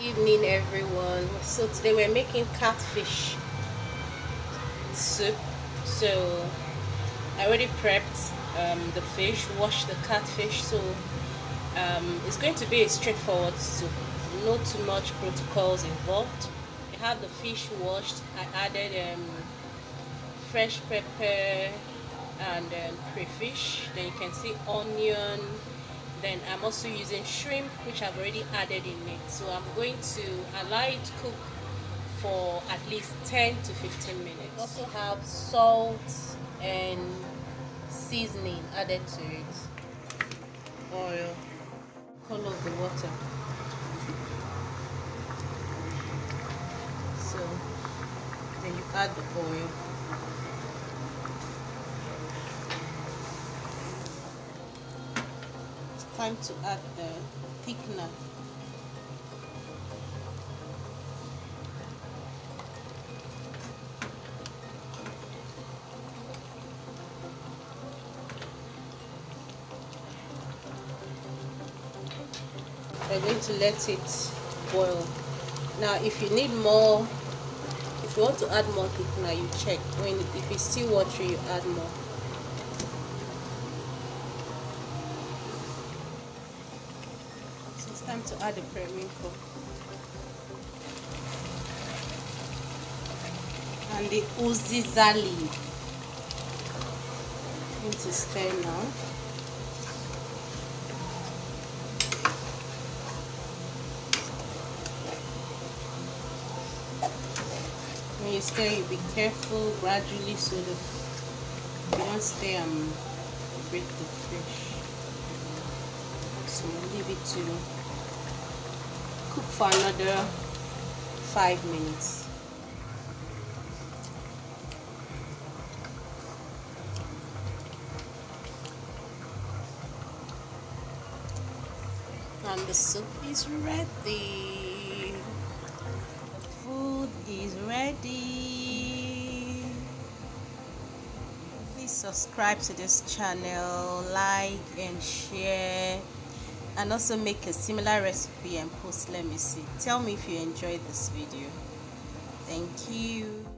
Evening everyone. So today we're making catfish soup. So I already prepped the fish, washed the catfish, so it's going to be a straightforward soup, not too much protocols involved. I have the fish washed. I added fresh pepper and crayfish, then you can see onion. Then I'm also using shrimp, which I've already added in it. So I'm going to allow it to cook for at least 10 to 15 minutes. I also have salt and seasoning added to it. Oil, color of the water. So then you add the oil. Time to add the thickener. We're going to let it boil. Now if you need more, if you want to add more thickener, you check. If it's still watery, you add more. It's time to add the perewinkle and the Uziza leaf. Going to stir now. When you stir, you be careful gradually so that you don't stir and break the fish. So leave it to cook for another 5 minutes. And the soup is ready. The food is ready. Please subscribe to this channel, like and share, and also make a similar recipe and post. Let me see. Tell me if you enjoyed this video. Thank you.